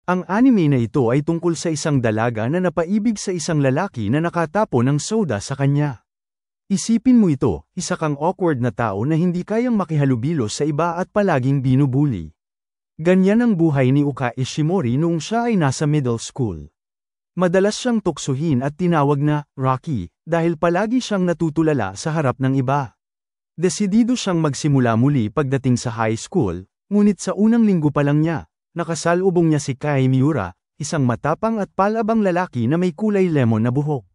Ang anime na ito ay tungkol sa isang dalaga na napaibig sa isang lalaki na nakatapo ng soda sa kanya. Isipin mo ito, isa kang awkward na tao na hindi kayang makihalubilo sa iba at palaging binubuli. Ganyan ang buhay ni Uka Ishimori noong siya ay nasa middle school. Madalas siyang tuksuhin at tinawag na Rocky dahil palagi siyang natutulala sa harap ng iba. Desidido siyang magsimula muli pagdating sa high school, ngunit sa unang linggo pa lang niya, nakasalubong niya si Kai Miura, isang matapang at palabang lalaki na may kulay lemon na buhok.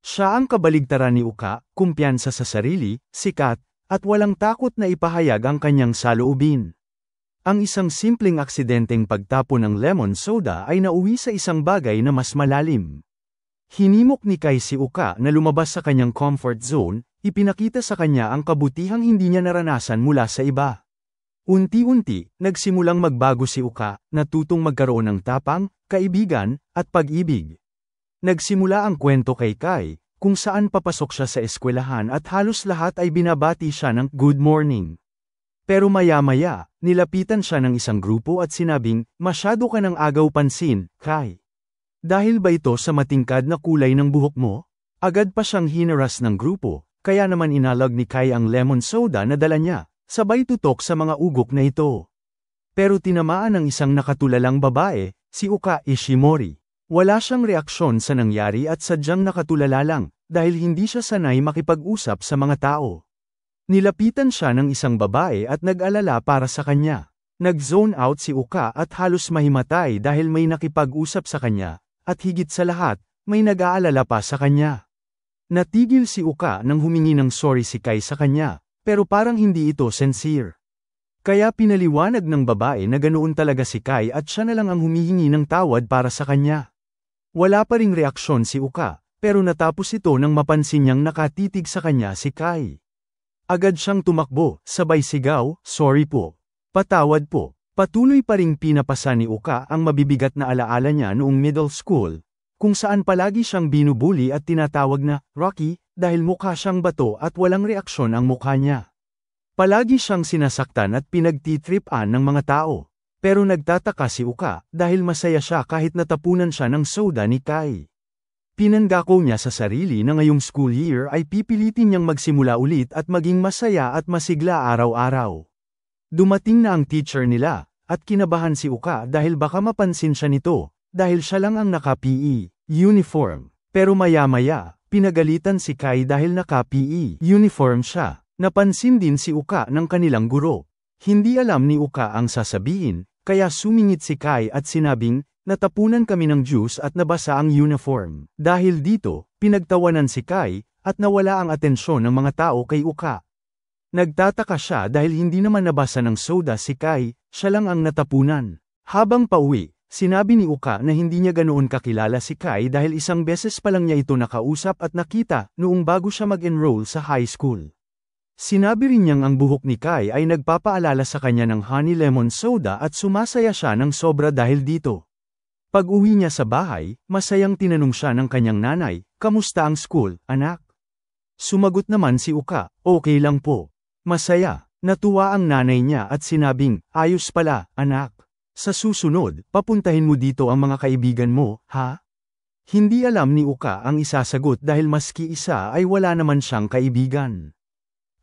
Siya ang kabaligtaran ni Uka, kumpiyansa sa sarili, sikat, at walang takot na ipahayag ang kanyang saloobin. Ang isang simpleng aksidenteng pagtapo ng lemon soda ay nauwi sa isang bagay na mas malalim. Hinimok ni Kai si Uka na lumabas sa kanyang comfort zone, ipinakita sa kanya ang kabutihang hindi niya naranasan mula sa iba. Unti-unti, nagsimulang magbago si Uka, natutong magkaroon ng tapang, kaibigan, at pag-ibig. Nagsimula ang kwento kay Kai, kung saan papasok siya sa eskwelahan at halos lahat ay binabati siya ng good morning. Pero maya-maya, nilapitan siya ng isang grupo at sinabing, masyado ka ng agaw pansin, Kai. Dahil ba ito sa matingkad na kulay ng buhok mo? Agad pa siyang hinaras ng grupo, kaya naman inalag ni Kai ang lemon soda na dala niya, sabay tutok sa mga ugok na ito. Pero tinamaan ng isang nakatulalang babae, si Uka Ishimori. Wala siyang reaksyon sa nangyari at sadyang nakatulala lang, dahil hindi siya sanay makipag-usap sa mga tao. Nilapitan siya ng isang babae at nag-alala para sa kanya. Nag-zone out si Uka at halos mahimatay dahil may nakipag-usap sa kanya, at higit sa lahat, may nag-aalala pa sa kanya. Natigil si Uka nang humingi ng sorry si Kai sa kanya, pero parang hindi ito sincere. Kaya pinaliwanag ng babae na ganoon talaga si Kai at siya na lang ang humihingi ng tawad para sa kanya. Wala pa ring reaksyon si Uka, pero natapos ito nang mapansin niyang nakatitig sa kanya si Kai. Agad siyang tumakbo, sabay sigaw, sorry po. Patawad po. Patuloy pa ring pinapasa ni Uka ang mabibigat na alaala niya noong middle school, kung saan palagi siyang binubuli at tinatawag na Rocky dahil mukha siyang bato at walang reaksyon ang mukha niya. Palagi siyang sinasaktan at pinagtitripan ng mga tao. Pero nagtataka si Uka dahil masaya siya kahit natapunan siya ng soda ni Kai. Pinangako niya sa sarili na ngayong school year ay pipilitin niyang magsimula ulit at maging masaya at masigla araw-araw. Dumating na ang teacher nila, at kinabahan si Uka dahil baka mapansin siya nito, dahil siya lang ang naka-PE uniform. Pero maya-maya, pinagalitan si Kai dahil naka-PE uniform siya. Napansin din si Uka ng kanilang guro. Hindi alam ni Uka ang sasabihin, kaya sumingit si Kai at sinabing, natapunan kami ng juice at nabasa ang uniform. Dahil dito, pinagtawanan si Kai, at nawala ang atensyon ng mga tao kay Uka. Nagtataka siya dahil hindi naman nabasa ng soda si Kai, siya lang ang natapunan. Habang pauwi, sinabi ni Uka na hindi niya ganoon kakilala si Kai dahil isang beses pa lang niya ito nakausap at nakita noong bago siya mag-enroll sa high school. Sinabi rin niyang ang buhok ni Kai ay nagpapaalala sa kanya ng honey lemon soda at sumasaya siya ng sobra dahil dito. Pag-uwi niya sa bahay, masayang tinanong siya ng kanyang nanay, kamusta ang school, anak? Sumagot naman si Uka, okay lang po. Masaya, natuwa ang nanay niya at sinabing, ayos pala, anak. Sa susunod, papuntahin mo dito ang mga kaibigan mo, ha? Hindi alam ni Uka ang isasagot dahil maski isa ay wala naman siyang kaibigan.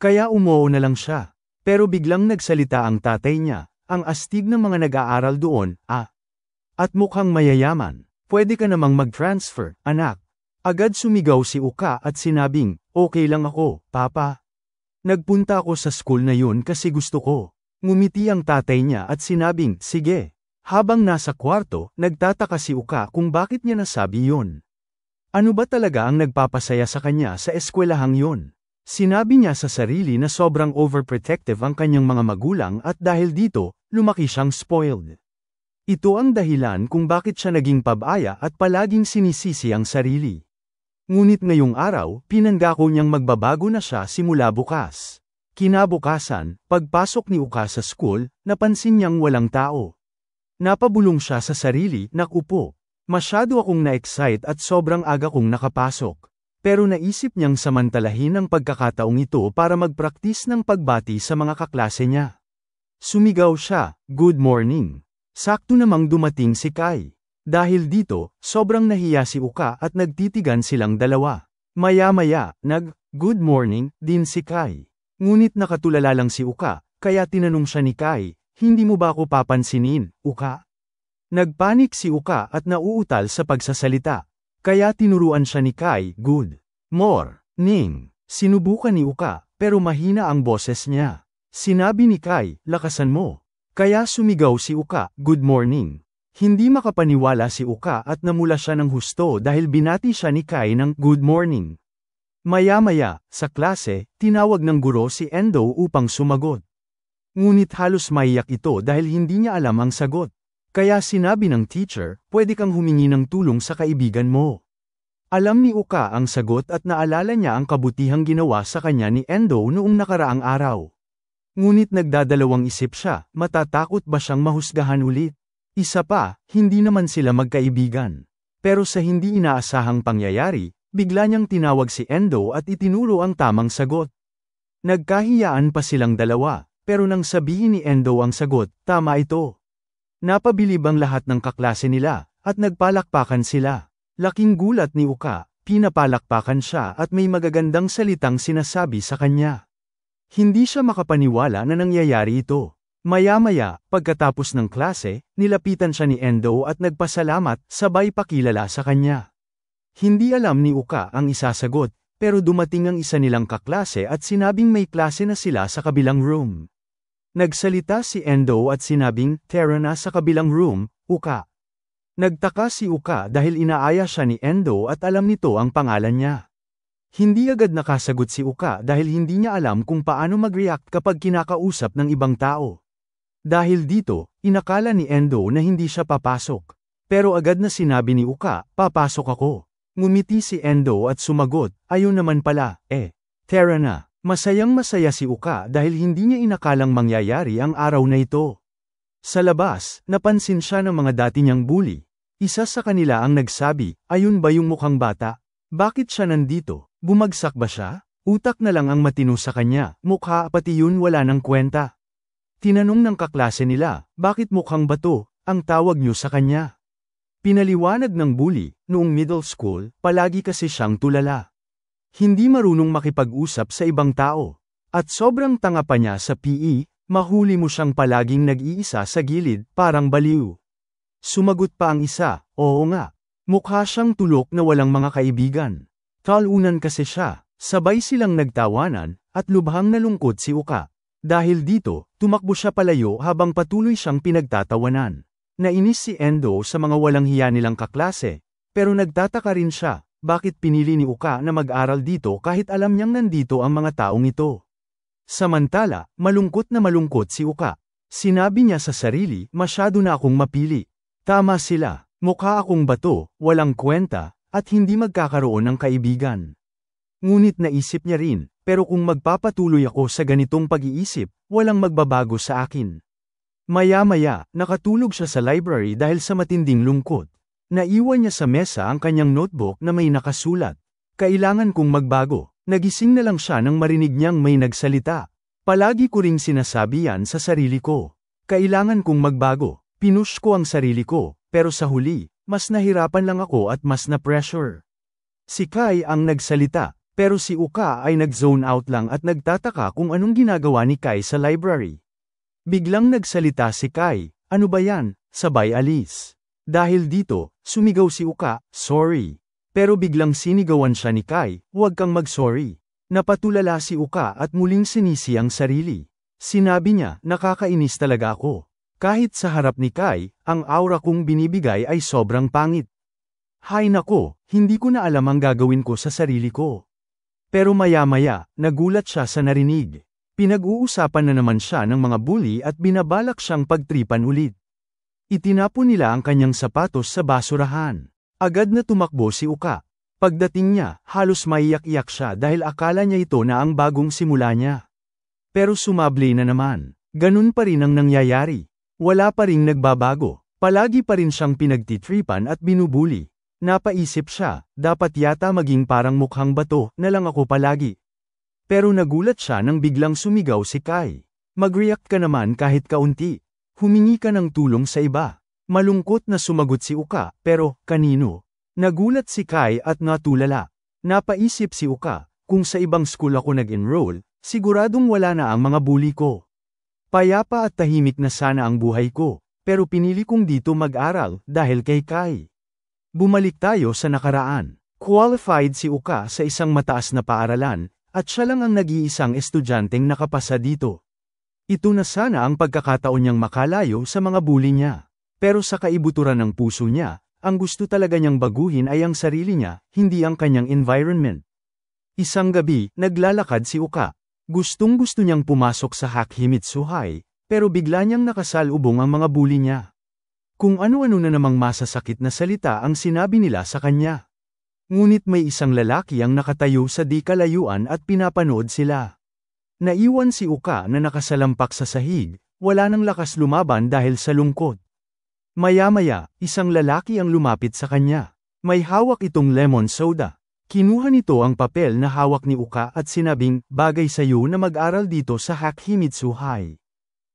Kaya umuo na lang siya. Pero biglang nagsalita ang tatay niya, ang astig ng mga nag-aaral doon, at mukhang mayayaman. Pwede ka namang mag-transfer, anak. Agad sumigaw si Uka at sinabing, okay lang ako, papa. Nagpunta ako sa school na yun kasi gusto ko. Ngumiti ang tatay niya at sinabing, sige. Habang nasa kwarto, nagtataka si Uka kung bakit niya nasabi yun. Ano ba talaga ang nagpapasaya sa kanya sa eskwelahang yun? Sinabi niya sa sarili na sobrang overprotective ang kanyang mga magulang at dahil dito, lumaki siyang spoiled. Ito ang dahilan kung bakit siya naging pabaya at palaging sinisisi ang sarili. Ngunit ngayong araw, pinangako niyang magbabago na siya simula bukas. Kinabukasan, pagpasok ni Uka sa school, napansin niyang walang tao. Napabulong siya sa sarili, naku, masyado akong na-excite at sobrang aga kong nakapasok. Pero naisip niyang samantalahin ang pagkakataong ito para magpraktis ng pagbati sa mga kaklase niya. Sumigaw siya, good morning. Sakto namang dumating si Kai. Dahil dito, sobrang nahiya si Uka at nagtitigan silang dalawa. Maya-maya, good morning, din si Kai. Ngunit nakatulala lang si Uka, kaya tinanong siya ni Kai, hindi mo ba ako papansinin, Uka? Nagpanik si Uka at nauutal sa pagsasalita. Kaya tinuruan siya ni Kai, good morning. Sinubukan ni Uka, pero mahina ang boses niya. Sinabi ni Kai, lakasan mo. Kaya sumigaw si Uka, good morning. Hindi makapaniwala si Uka at namula siya ng husto dahil binati siya ni Kai ng good morning. Maya-maya, sa klase, tinawag ng guro si Endo upang sumagot. Ngunit halos maiyak ito dahil hindi niya alam ang sagot. Kaya sinabi ng teacher, pwede kang humingi ng tulong sa kaibigan mo. Alam ni Uka ang sagot at naalala niya ang kabutihang ginawa sa kanya ni Endo noong nakaraang araw. Ngunit nagdadalawang isip siya, matatakot ba siyang mahusgahan ulit? Isa pa, hindi naman sila magkaibigan. Pero sa hindi inaasahang pangyayari, bigla niyang tinawag si Endo at itinuro ang tamang sagot. Nagkahiyaan pa silang dalawa, pero nang sabihin ni Endo ang sagot, tama ito. Napabilib ang lahat ng kaklase nila, at nagpalakpakan sila. Laking gulat ni Uka, pinapalakpakan siya at may magagandang salitang sinasabi sa kanya. Hindi siya makapaniwala na nangyayari ito. Maya-maya, pagkatapos ng klase, nilapitan siya ni Endo at nagpasalamat, sabay pakilala sa kanya. Hindi alam ni Uka ang isasagot, pero dumating ang isa nilang kaklase at sinabing may klase na sila sa kabilang room. Nagsalita si Endo at sinabing, tara na sa kabilang room, Uka. Nagtaka si Uka dahil inaaya siya ni Endo at alam nito ang pangalan niya. Hindi agad nakasagot si Uka dahil hindi niya alam kung paano mag-react kapag kinakausap ng ibang tao. Dahil dito, inakala ni Endo na hindi siya papasok. Pero agad na sinabi ni Uka, papasok ako. Ngumiti si Endo at sumagot, ayun naman pala, tara na. Masayang-masaya si Uka dahil hindi niya inakalang mangyayari ang araw na ito. Sa labas, napansin siya ng mga dati niyang bully. Isa sa kanila ang nagsabi, ayun ba yung mukhang bata? Bakit siya nandito? Bumagsak ba siya? Utak na lang ang matino sa kanya, mukha pati yun wala ng kwenta. Tinanong ng kaklase nila, bakit mukhang bato, ang tawag niyo sa kanya? Pinaliwanag ng bully, noong middle school, palagi kasi siyang tulala. Hindi marunong makipag-usap sa ibang tao. At sobrang tanga pa niya sa PE, mahuli mo siyang palaging nag-iisa sa gilid, parang baliw. Sumagot pa ang isa, oo nga. Mukha siyang tulok na walang mga kaibigan. Talunan kasi siya, sabay silang nagtawanan, at lubhang nalungkot si Uka. Dahil dito, tumakbo siya palayo habang patuloy siyang pinagtatawanan. Nainis si Endo sa mga walang hiya nilang kaklase, pero nagtataka rin siya, bakit pinili ni Uka na mag-aral dito kahit alam niyang nandito ang mga taong ito. Samantala, malungkot si Uka. Sinabi niya sa sarili, masyado na akong mapili. Tama sila, mukha akong bato, walang kwenta, at hindi magkakaroon ng kaibigan. Ngunit naisip niya rin, pero kung magpapatuloy ako sa ganitong pag-iisip, walang magbabago sa akin. Maya-maya, nakatulog siya sa library dahil sa matinding lungkot. Naiwan niya sa mesa ang kanyang notebook na may nakasulat. Kailangan kong magbago. Nagising na lang siya nang marinig niyang may nagsalita. Palagi ko ring sinasabi yan sa sarili ko. Kailangan kong magbago. Pinush ko ang sarili ko, pero sa huli, mas nahirapan lang ako at mas na-pressure. Si Kai ang nagsalita, pero si Uka ay nag-zone out lang at nagtataka kung anong ginagawa ni Kai sa library. Biglang nagsalita si Kai, ano ba yan, sabay alis. Dahil dito, sumigaw si Uka, sorry. Pero biglang sinigawan siya ni Kai, huwag kang mag-sorry. Napatulala si Uka at muling sinisi ang sarili. Sinabi niya, nakakainis talaga ako. Kahit sa harap ni Kai, ang aura kong binibigay ay sobrang pangit. Hay nako, hindi ko na alam ang gagawin ko sa sarili ko. Pero maya-maya, nagulat siya sa narinig. Pinag-uusapan na naman siya ng mga bully at binabalak siyang pagtripan ulit. Itinapon nila ang kanyang sapatos sa basurahan. Agad na tumakbo si Uka. Pagdating niya, halos maiyak-iyak siya dahil akala niya ito na ang bagong simula niya. Pero sumabli na naman. Ganun pa rin ang nangyayari. Wala pa ring nagbabago. Palagi pa rin siyang pinagtitripan at binubuli. Napaisip siya, dapat yata maging parang mukhang bato na lang ako palagi. Pero nagulat siya nang biglang sumigaw si Kai. Mag-react ka naman kahit kaunti. Humingi ka ng tulong sa iba. Malungkot na sumagot si Uka, pero, kanino? Nagulat si Kai at natulala. Napaisip si Uka, kung sa ibang school ako nag-enroll, siguradong wala na ang mga bully ko. Payapa at tahimik na sana ang buhay ko, pero pinili kong dito mag-aral dahil kay Kai. Bumalik tayo sa nakaraan. Qualified si Uka sa isang mataas na paaralan, at siya lang ang nag-iisang estudyanteng nakapasa dito. Ito na sana ang pagkakataon niyang makalayo sa mga bully niya. Pero sa kaibuturan ng puso niya, ang gusto talaga niyang baguhin ay ang sarili niya, hindi ang kanyang environment. Isang gabi, naglalakad si Uka. Gustong-gusto niyang pumasok sa Hakimitsu High, pero bigla niyang nakasalubong ang mga bully niya. Kung ano-ano na namang masasakit na salita ang sinabi nila sa kanya. Ngunit may isang lalaki ang nakatayo sa di kalayuan at pinapanood sila. Naiwan si Uka na nakasalampak sa sahig, wala nang lakas lumaban dahil sa lungkot. Maya-maya, isang lalaki ang lumapit sa kanya. May hawak itong lemon soda. Kinuha nito ang papel na hawak ni Uka at sinabing, bagay sa iyo na mag-aral dito sa Hakimitsu High.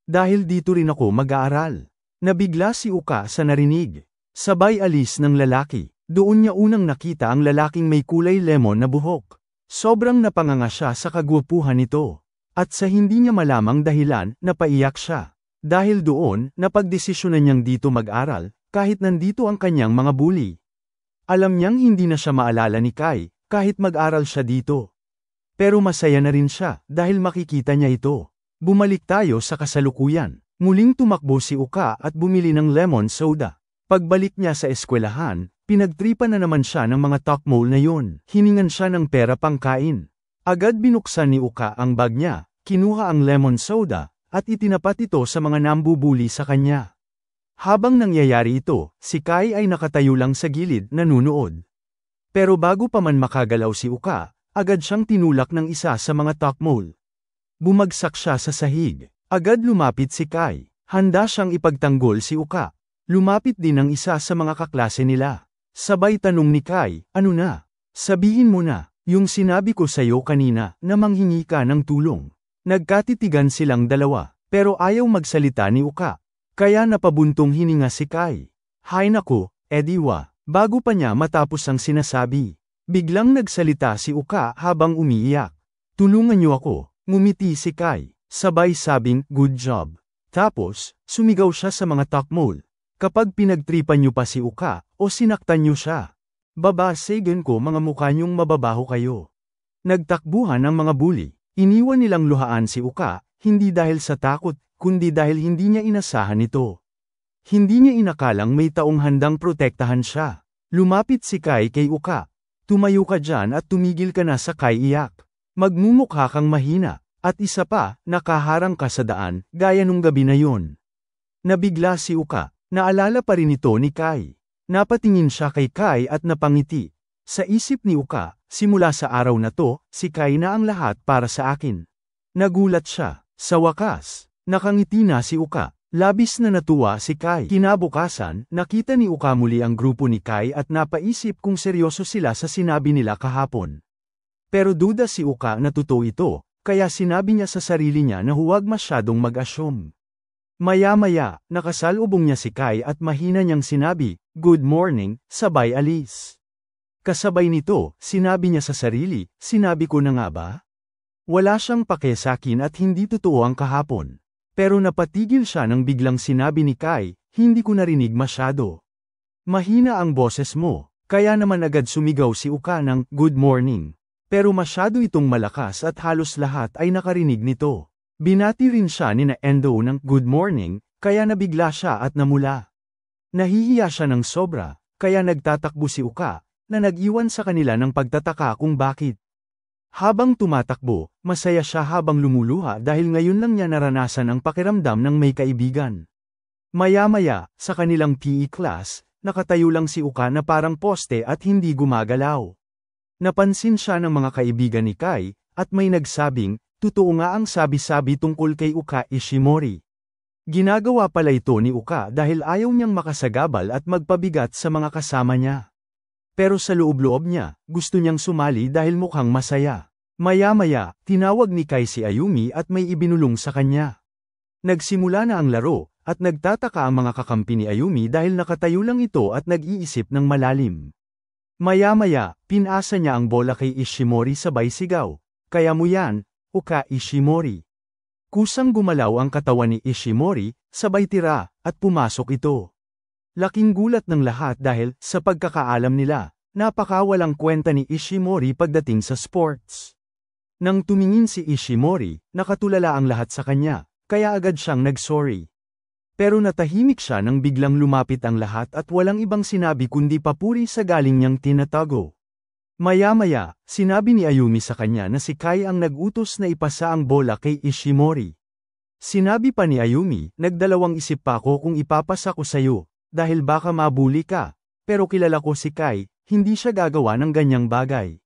Dahil dito rin ako mag-aaral. Nabigla si Uka sa narinig. Sabay alis ng lalaki. Doon niya unang nakita ang lalaking may kulay lemon na buhok. Sobrang napanganga siya sa kagwapuhan nito. At sa hindi niya malamang dahilan, napaiyak siya. Dahil doon, napagdesisyonan niyang dito mag-aral, kahit nandito ang kanyang mga bully. Alam niyang hindi na siya maalala ni Kai, kahit mag-aral siya dito. Pero masaya na rin siya, dahil makikita niya ito. Bumalik tayo sa kasalukuyan. Muling tumakbo si Uka at bumili ng lemon soda. Pagbalik niya sa eskwelahan, pinagtripan na naman siya ng mga tokmol na yun. Hiningan siya ng pera pangkain. Agad binuksan ni Uka ang bag niya, kinuha ang lemon soda, at itinapat ito sa mga nambubuli sa kanya. Habang nangyayari ito, si Kai ay nakatayo lang sa gilid nanunood. Pero bago pa man makagalaw si Uka, agad siyang tinulak ng isa sa mga tokmol. Bumagsak siya sa sahig. Agad lumapit si Kai. Handa siyang ipagtanggol si Uka. Lumapit din ang isa sa mga kaklase nila. Sabay tanong ni Kai, ano na? Sabihin mo na, yung sinabi ko sa'yo kanina na manghingi ka ng tulong. Nagkatitigan silang dalawa, pero ayaw magsalita ni Uka. Kaya napabuntong hininga si Kai. Hay nako, Ediwa, bago pa niya matapos ang sinasabi. Biglang nagsalita si Uka habang umiiyak. Tulungan niyo ako, ngumiti si Kai. Sabay sabing, good job. Tapos, sumigaw siya sa mga tokmol. Kapag pinagtripan niyo pa si Uka, o sinaktan niyo siya. Babasegan ko mga mukha niyong mababaho kayo. Nagtakbuhan ang mga bully. Iniwan nilang luhaan si Uka, hindi dahil sa takot, kundi dahil hindi niya inasahan ito. Hindi niya inakalang may taong handang protektahan siya. Lumapit si Kai kay Uka. Tumayo ka dyan at tumigil ka na sa Kai iyak. Magmumukha kang mahina. At isa pa, nakaharang ka sa daan, gaya nung gabi na yun. Nabigla si Uka. Naalala pa rin ito ni Kai. Napatingin siya kay Kai at napangiti. Sa isip ni Uka, simula sa araw na to, si Kai na ang lahat para sa akin. Nagulat siya. Sa wakas, nakangiti na si Uka. Labis na natuwa si Kai. Kinabukasan, nakita ni Uka muli ang grupo ni Kai at napaisip kung seryoso sila sa sinabi nila kahapon. Pero duda si Uka na totoo ito, kaya sinabi niya sa sarili niya na huwag masyadong mag-assume. Maya-maya, nakasalubong niya si Kai at mahina niyang sinabi, good morning, sabay alis. Kasabay nito, sinabi niya sa sarili, sinabi ko na nga ba? Wala siyang pake sa akin at hindi totoo ang kahapon. Pero napatigil siya nang biglang sinabi ni Kai, hindi ko narinig masyado. Mahina ang boses mo, kaya naman agad sumigaw si Uka ng good morning. Pero masyado itong malakas at halos lahat ay nakarinig nito. Binati rin siya ni na Endo ng good morning, kaya nabigla siya at namula. Nahihiya siya ng sobra, kaya nagtatakbo si Uka, na nag-iwan sa kanila ng pagtataka kung bakit. Habang tumatakbo, masaya siya habang lumuluha dahil ngayon lang niya naranasan ang pakiramdam ng may kaibigan. Maya-maya, sa kanilang PE class, nakatayo lang si Uka na parang poste at hindi gumagalaw. Napansin siya ng mga kaibigan ni Kai, at may nagsabing, totoo nga ang sabi-sabi tungkol kay Uka Ishimori. Ginagawa pala ito ni Uka dahil ayaw niyang makasagabal at magpabigat sa mga kasama niya. Pero sa loob-loob niya, gusto niyang sumali dahil mukhang masaya. Maya-maya, tinawag ni Kai si Ayumi at may ibinulong sa kanya. Nagsimula na ang laro, at nagtataka ang mga kakampi ni Ayumi dahil nakatayo lang ito at nag-iisip ng malalim. Maya-maya, pinasa niya ang bola kay Ishimori sabay sigaw, "Kaya mo yan, Uka Ishimori." Kusang gumalaw ang katawan ni Ishimori, sabay tira, at pumasok ito. Laking gulat ng lahat dahil, sa pagkakaalam nila, napakawalang kwenta ni Ishimori pagdating sa sports. Nang tumingin si Ishimori, nakatulala ang lahat sa kanya, kaya agad siyang nag-sorry. Pero natahimik siya nang biglang lumapit ang lahat at walang ibang sinabi kundi papuri sa galing niyang tinatago. Maya-maya, sinabi ni Ayumi sa kanya na si Kai ang nag-utos na ipasa ang bola kay Ishimori. Sinabi pa ni Ayumi, "Nagdalawang isip pa ako kung ipapasa ko sa'yo, dahil baka mabuli ka, pero kilala ko si Kai, hindi siya gagawa ng ganyang bagay."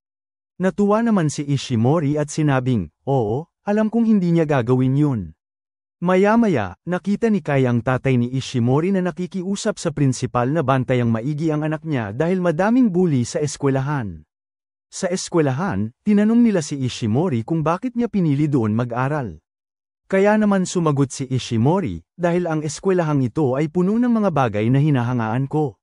Natuwa naman si Ishimori at sinabing, "Oo, alam kong hindi niya gagawin yun." Maya-maya, nakita ni Kai ang tatay ni Ishimori na nakikiusap sa prinsipal na bantayang maigi ang anak niya dahil madaming bully sa eskwelahan. Sa eskwelahan, tinanong nila si Ishimori kung bakit niya pinili doon mag-aral. Kaya naman sumagot si Ishimori, "Dahil ang eskwelahang ito ay puno ng mga bagay na hinahangaan ko.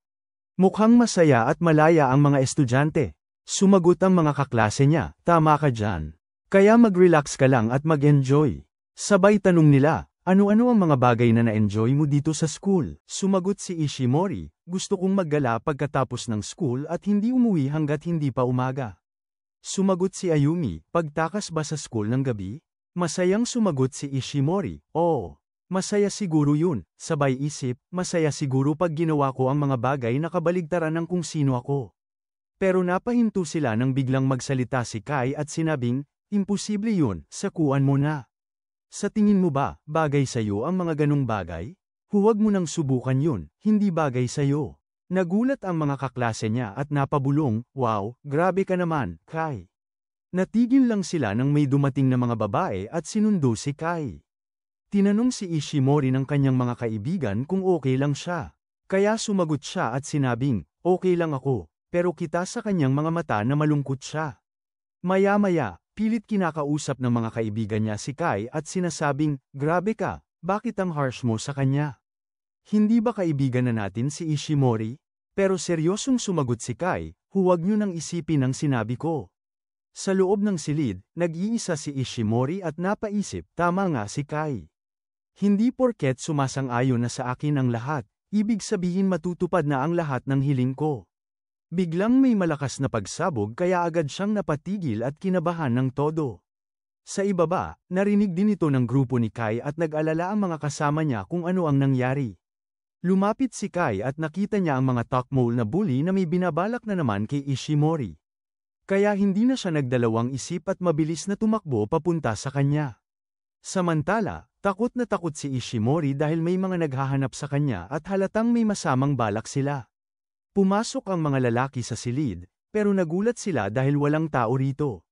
Mukhang masaya at malaya ang mga estudyante." Sumagot ang mga kaklase niya, "Tama ka dyan. Kaya mag-relax ka lang at mag-enjoy." Sabay tanong nila, "Ano-ano ang mga bagay na na-enjoy mo dito sa school?" Sumagot si Ishimori, "Gusto kong maggala pagkatapos ng school at hindi umuwi hanggat hindi pa umaga." Sumagot si Ayumi, "Pagtakas ba sa school ng gabi?" Masayang sumagot si Ishimori, "Oo. Masaya siguro yun." Sabay isip, masaya siguro pag ginawa ko ang mga bagay na kabaligtaran ng kung sino ako. Pero napahinto sila nang biglang magsalita si Kai at sinabing, "Imposible yun, sakuan mo na. Sa tingin mo ba, bagay sa'yo ang mga ganong bagay? Huwag mo nang subukan yun, hindi bagay sa'yo." Nagulat ang mga kaklase niya at napabulong, "Wow, grabe ka naman, Kai." Natigil lang sila nang may dumating na mga babae at sinundo si Kai. Tinanong si Ishimori ng kanyang mga kaibigan kung okay lang siya. Kaya sumagot siya at sinabing, "Okay lang ako," pero kita sa kanyang mga mata na malungkot siya. Maya-maya, pilit kinakausap ng mga kaibigan niya si Kai at sinasabing, "Grabe ka, bakit ang harsh mo sa kanya? Hindi ba kaibigan na natin si Ishimori?" Pero seryosong sumagot si Kai, "Huwag niyo nang isipin ang sinabi ko." Sa loob ng silid, nag-iisa si Ishimori at napaisip, tama nga si Kai. Hindi porket sumasang-ayon na sa akin ang lahat, ibig sabihin matutupad na ang lahat ng hiling ko. Biglang may malakas na pagsabog kaya agad siyang napatigil at kinabahan ng todo. Sa ibaba, narinig din ito ng grupo ni Kai at nag-alala ang mga kasama niya kung ano ang nangyari. Lumapit si Kai at nakita niya ang mga tokmole na bully na may binabalak na naman kay Ishimori. Kaya hindi na siya nagdalawang isip at mabilis na tumakbo papunta sa kanya. Samantala, takot na takot si Ishimori dahil may mga naghahanap sa kanya at halatang may masamang balak sila. Pumasok ang mga lalaki sa silid, pero nagulat sila dahil walang tao rito.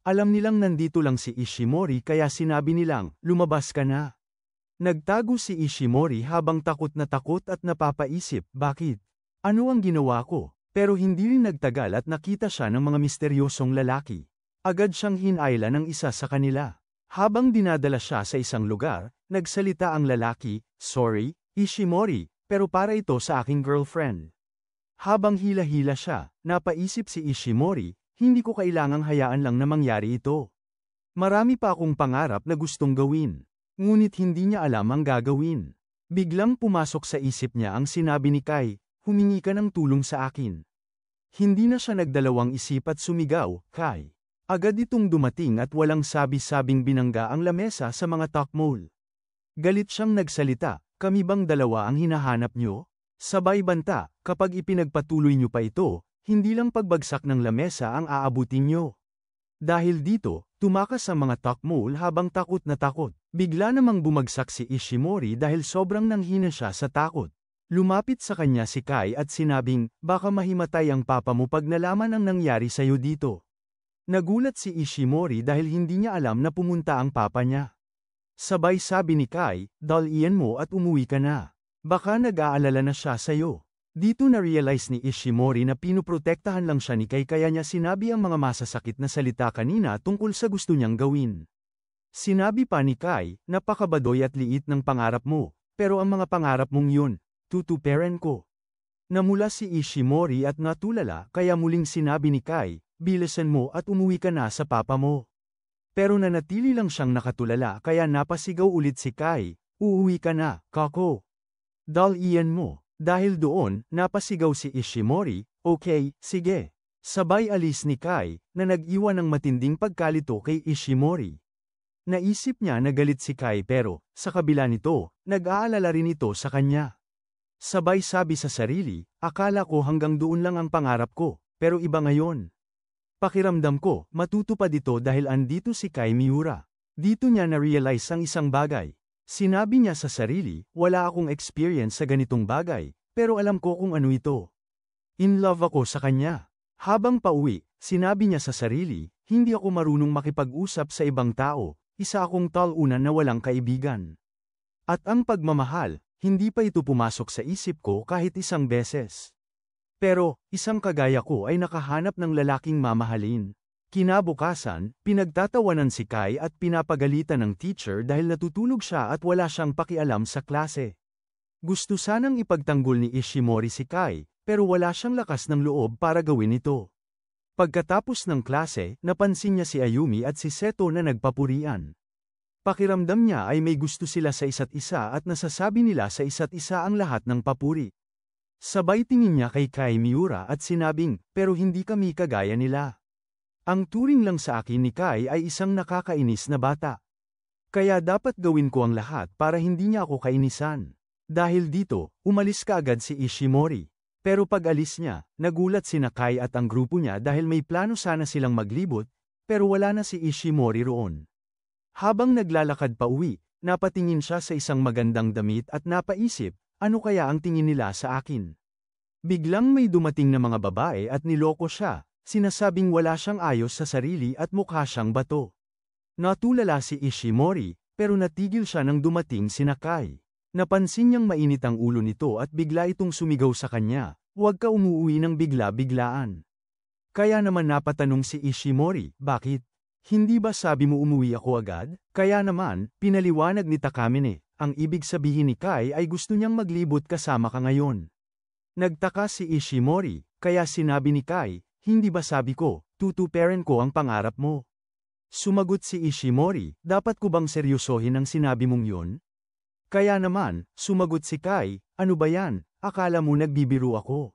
Alam nilang nandito lang si Ishimori kaya sinabi nilang, "Lumabas ka na." Nagtago si Ishimori habang takot at napapaisip, bakit? Ano ang ginawa ko? Pero hindi rin nagtagal at nakita siya ng mga misteryosong lalaki. Agad siyang hinayla ng isa sa kanila. Habang dinadala siya sa isang lugar, nagsalita ang lalaki, "Sorry, Ishimori, pero para ito sa aking girlfriend." Habang hila-hila siya, napaisip si Ishimori, hindi ko kailangang hayaan lang na mangyari ito. Marami pa akong pangarap na gustong gawin. Ngunit hindi niya alam ang gagawin. Biglang pumasok sa isip niya ang sinabi ni Kai, "Humingi ka ng tulong sa akin." Hindi na siya nagdalawang isip at sumigaw, "Kai." Agad itong dumating at walang sabi-sabing binangga ang lamesa sa mga tokmole. Galit siyang nagsalita, "Kami bang dalawa ang hinahanap niyo?" Sabay banta, "Kapag ipinagpatuloy niyo pa ito, hindi lang pagbagsak ng lamesa ang aabutin niyo." Dahil dito, tumakas ang mga tokmole habang takot na takot. Bigla namang bumagsak si Ishimori dahil sobrang nanghina siya sa takot. Lumapit sa kanya si Kai at sinabing, "Baka mahimatay ang papa mo pag nalaman ang nangyari sa'yo dito." Nagulat si Ishimori dahil hindi niya alam na pumunta ang papa niya. Sabay sabi ni Kai, "Dalian mo at umuwi ka na. Baka nag-aalala na siya sa'yo." Dito na-realize ni Ishimori na pinuprotektahan lang siya ni Kai kaya niya sinabi ang mga masasakit na salita kanina tungkol sa gusto niyang gawin. Sinabi pa ni Kai, "Napakabadoy at liit ng pangarap mo, pero ang mga pangarap mong yun, tutuparin ko. Namula si Ishimori at natulala kaya muling sinabi ni Kai, bilisan mo at umuwi ka na sa papa mo. Pero nanatili lang siyang nakatulala kaya napasigaw ulit si Kai, uuwi ka na, kako. Dalian mo. Dahil doon, napasigaw si Ishimori, okay, sige. Sabay alis ni Kai, na nag-iwan ng matinding pagkalito kay Ishimori. Naisip niya na galit si Kai pero, sa kabila nito, nag-aalala rin ito sa kanya. Sabay sabi sa sarili, akala ko hanggang doon lang ang pangarap ko, pero iba ngayon. Pakiramdam ko, matutupad ito dahil andito si Kai Miura. Dito niya na-realize ang isang bagay. Sinabi niya sa sarili, wala akong experience sa ganitong bagay, pero alam ko kung ano ito. In love ako sa kanya. Habang pauwi, sinabi niya sa sarili, hindi ako marunong makipag-usap sa ibang tao, isa akong talunan na walang kaibigan. At ang pagmamahal, hindi pa ito pumasok sa isip ko kahit isang beses. Pero, isang kagaya ko ay nakahanap ng lalaking mamahalin. Kinabukasan, pinagtatawanan si Kai at pinapagalitan ng teacher dahil natutulog siya at wala siyang pakialam sa klase. Gusto sanang ipagtanggol ni Ishimori si Kai, pero wala siyang lakas ng loob para gawin ito. Pagkatapos ng klase, napansin niya si Ayumi at si Seto na nagpapurian. Pakiramdam niya ay may gusto sila sa isa't isa at nasasabi nila sa isa't isa ang lahat ng papuri. Sabay tingin niya kay Kai Miura at sinabing, pero hindi kami kagaya nila. Ang turing lang sa akin ni Kai ay isang nakakainis na bata. Kaya dapat gawin ko ang lahat para hindi niya ako kainisan. Dahil dito, umalis kaagad si Ishimori. Pero pag alis niya, nagulat sina Kai at ang grupo niya dahil may plano sana silang maglibot, pero wala na si Ishimori roon. Habang naglalakad pa uwi, napatingin siya sa isang magandang damit at napaisip, ano kaya ang tingin nila sa akin? Biglang may dumating na mga babae at niloko siya. Sinasabing wala siyang ayos sa sarili at mukha siyang bato. Natulala si Ishimori, pero natigil siya nang dumating sina Kai. Napansin niyang mainit ang ulo nito at bigla itong sumigaw sa kanya, huwag ka umuwi ng bigla-biglaan. Kaya naman napatanong si Ishimori, bakit? Hindi ba sabi mo umuwi ako agad? Kaya naman, pinaliwanag ni Takamine, ang ibig sabihin ni Kai ay gusto niyang maglibot kasama ka ngayon. Nagtaka si Ishimori, kaya sinabi ni Kai, hindi ba sabi ko, tutuparin ko ang pangarap mo? Sumagot si Ishimori, dapat ko bang seryosohin ang sinabi mong yun? Kaya naman, sumagot si Kai, ano ba yan, akala mo nagbibiro ako?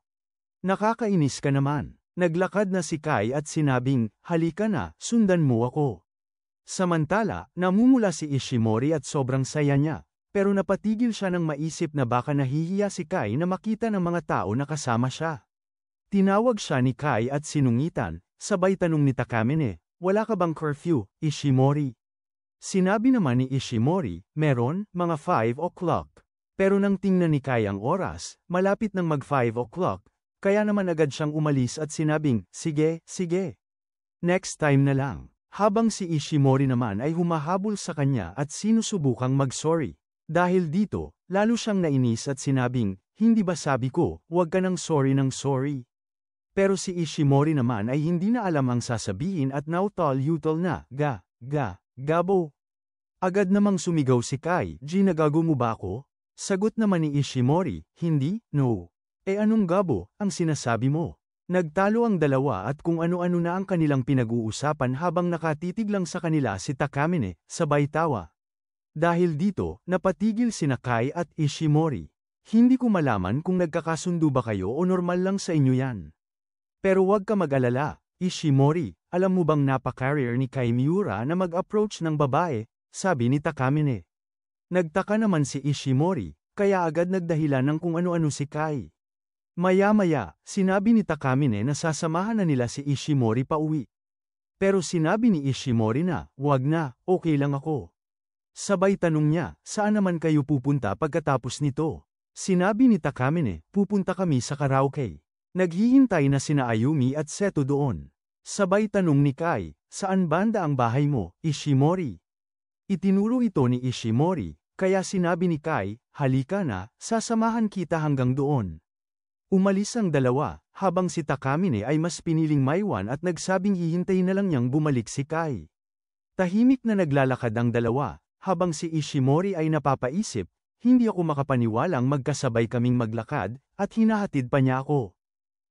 Nakakainis ka naman. Naglakad na si Kai at sinabing, halika na, sundan mo ako. Samantala, namumula si Ishimori at sobrang saya niya, pero napatigil siya nang maisip na baka nahihiya si Kai na makita ng mga tao na kasama siya. Tinawag siya ni Kai at sinungitan, sabay tanong ni Takamine, wala ka bang curfew, Ishimori? Sinabi naman ni Ishimori, meron, mga 5 o'clock. Pero nang tingnan ni Kai ang oras, malapit nang mag 5 o'clock, kaya naman agad siyang umalis at sinabing, sige, sige. Next time na lang. Habang si Ishimori naman ay humahabol sa kanya at sinusubukang mag-sorry. Dahil dito, lalo siyang nainis at sinabing, hindi ba sabi ko, huwag ka ng sorry. Pero si Ishimori naman ay hindi na alam ang sasabihin at nautol-utol na, gabo. Agad namang sumigaw si Kai, ginagago mo ba ako? Sagot naman ni Ishimori, hindi, no. Anong gabo, ang sinasabi mo? Nagtalo ang dalawa at kung ano-ano na ang kanilang pinag-uusapan habang nakatitig lang sa kanila si Takamine, sabay tawa. Dahil dito, napatigil sina Kai at Ishimori. Hindi ko malaman kung nagkakasundo ba kayo o normal lang sa inyo yan. Pero wag ka mag-alala, Ishimori, alam mo bang napaka-rare ni Kai Miura na mag-approach ng babae, sabi ni Takamine. Nagtaka naman si Ishimori, kaya agad nagdahilan ng kung ano-ano si Kai. Maya-maya, sinabi ni Takamine na sasamahan na nila si Ishimori pa uwi. Pero sinabi ni Ishimori na, wag na, okay lang ako. Sabay tanong niya, saan naman kayo pupunta pagkatapos nito? Sinabi ni Takamine, pupunta kami sa karaoke. Naghihintay na sina Ayumi at Seto doon. Sabay tanong ni Kai, saan banda ang bahay mo, Ishimori? Itinuro ito ni Ishimori, kaya sinabi ni Kai, halika na, sasamahan kita hanggang doon. Umalis ang dalawa, habang si Takamine ay mas piniling maiwan at nagsabing hihintayin na lang niyang bumalik si Kai. Tahimik na naglalakad ang dalawa, habang si Ishimori ay napapaisip, hindi ako makapaniwalang magkasabay kaming maglakad, at hinahatid pa niya ako.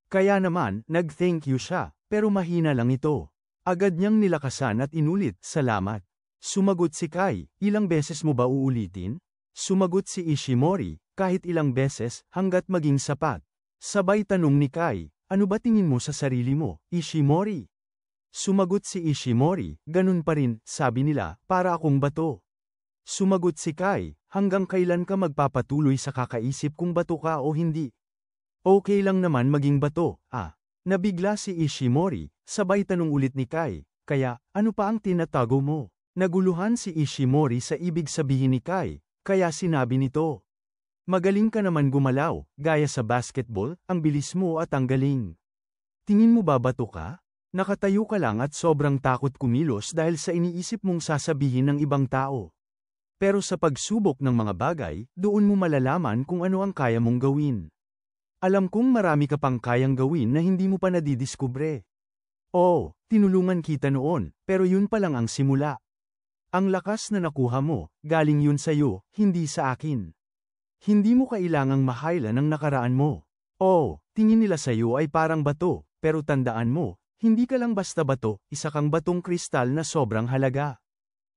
Kaya naman, nag-thank you siya, pero mahina lang ito. Agad niyang nilakasan at inulit, salamat. Sumagot si Kai, ilang beses mo ba uulitin? Sumagot si Ishimori, kahit ilang beses, hanggat maging sapat. Sabay tanong ni Kai, ano ba tingin mo sa sarili mo, Ishimori? Sumagot si Ishimori, ganun pa rin, sabi nila, para akong bato. Sumagot si Kai, hanggang kailan ka magpapatuloy sa kakaisip kung bato ka o hindi? Okay lang naman maging bato, Nabigla si Ishimori, sabay tanong ulit ni Kai, kaya, ano pa ang tinatago mo? Naguluhan si Ishimori sa ibig sabihin ni Kai, kaya sinabi nito. Magaling ka naman gumalaw, gaya sa basketball, ang bilis mo at ang galing. Tingin mo ba bato ka? Nakatayo ka lang at sobrang takot kumilos dahil sa iniisip mong sasabihin ng ibang tao. Pero sa pagsubok ng mga bagay, doon mo malalaman kung ano ang kaya mong gawin. Alam kong marami ka pang kayang gawin na hindi mo pa nadidiskubre. Oo, tinulungan kita noon, pero yun pa lang ang simula. Ang lakas na nakuha mo, galing yun sa'yo, hindi sa akin. Hindi mo kailangang mahayla ng nakaraan mo. Oo, tingin nila sa'yo ay parang bato, pero tandaan mo, hindi ka lang basta bato, isa kang batong kristal na sobrang halaga.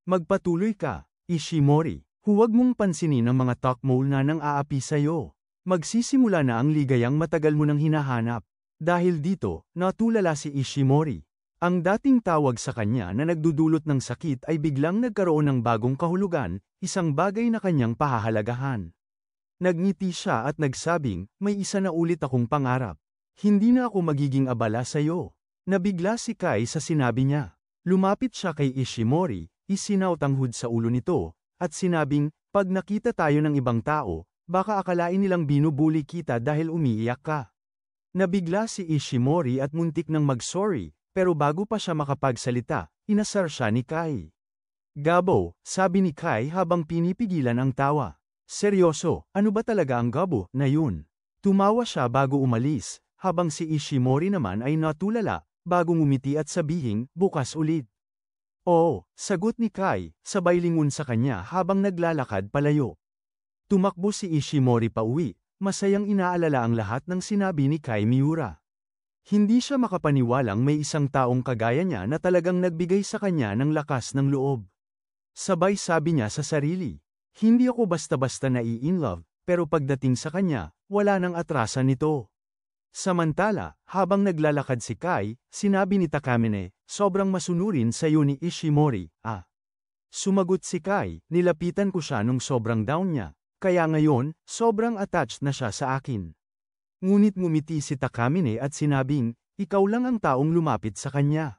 Magpatuloy ka, Ishimori. Huwag mong pansinin ang mga takmol na nang aapi sa'yo. Magsisimula na ang ligayang matagal mo nang hinahanap. Dahil dito, natulala si Ishimori. Ang dating tawag sa kanya na nagdudulot ng sakit ay biglang nagkaroon ng bagong kahulugan, isang bagay na kanyang pahahalagahan. Nagngiti siya at nagsabing, may isa na ulit akong pangarap. Hindi na ako magiging abala sa'yo. Nabigla si Kai sa sinabi niya. Lumapit siya kay Ishimori, isinaut ang hood sa ulo nito, at sinabing, pag nakita tayo ng ibang tao, baka akalain nilang binubuli kita dahil umiiyak ka. Nabigla si Ishimori at muntik nang mag-sorry, pero bago pa siya makapagsalita, inasar siya ni Kai. Gabo, sabi ni Kai habang pinipigilan ang tawa. Seryoso, ano ba talaga ang gabo na yun? Tumawa siya bago umalis, habang si Ishimori naman ay natulala, bagong umiti at sabihing, bukas ulit. Oo, sagot ni Kai, sabay lingon sa kanya habang naglalakad palayo. Tumakbo si Ishimori pauwi, masayang inaalala ang lahat ng sinabi ni Kai Miura. Hindi siya makapaniwalang may isang taong kagaya niya na talagang nagbigay sa kanya ng lakas ng loob. Sabay sabi niya sa sarili, hindi ako basta-basta nai-inlove, pero pagdating sa kanya, wala nang atrasan nito. Samantala, habang naglalakad si Kai, sinabi ni Takamine, sobrang masunurin sa iyo ni Ishimori, Sumagot si Kai, nilapitan ko siya nung sobrang down niya, kaya ngayon, sobrang attached na siya sa akin. Ngunit ngumiti si Takamine at sinabing, ikaw lang ang taong lumapit sa kanya.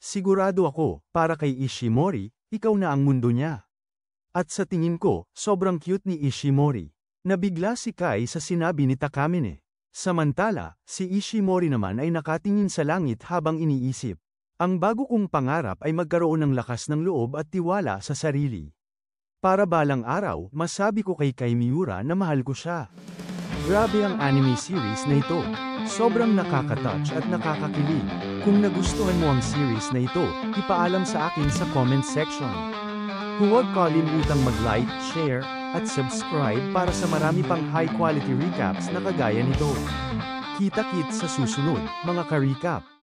Sigurado ako, para kay Ishimori, ikaw na ang mundo niya. At sa tingin ko, sobrang cute ni Ishimori. Nabigla si Kai sa sinabi ni Takamine. Samantala, si Ishimori naman ay nakatingin sa langit habang iniisip. Ang bago kong pangarap ay magkaroon ng lakas ng loob at tiwala sa sarili. Para balang araw, masabi ko kay Kai Miura na mahal ko siya. Grabe ang anime series na ito. Sobrang nakaka-touch at nakakakilig. Kung nagustuhan mo ang series na ito, ipaalam sa akin sa comment section. Huwag kalimutang mag-like, share, at subscribe para sa marami pang high-quality recaps na kagaya nito. Kita-kits sa susunod, mga ka-recap.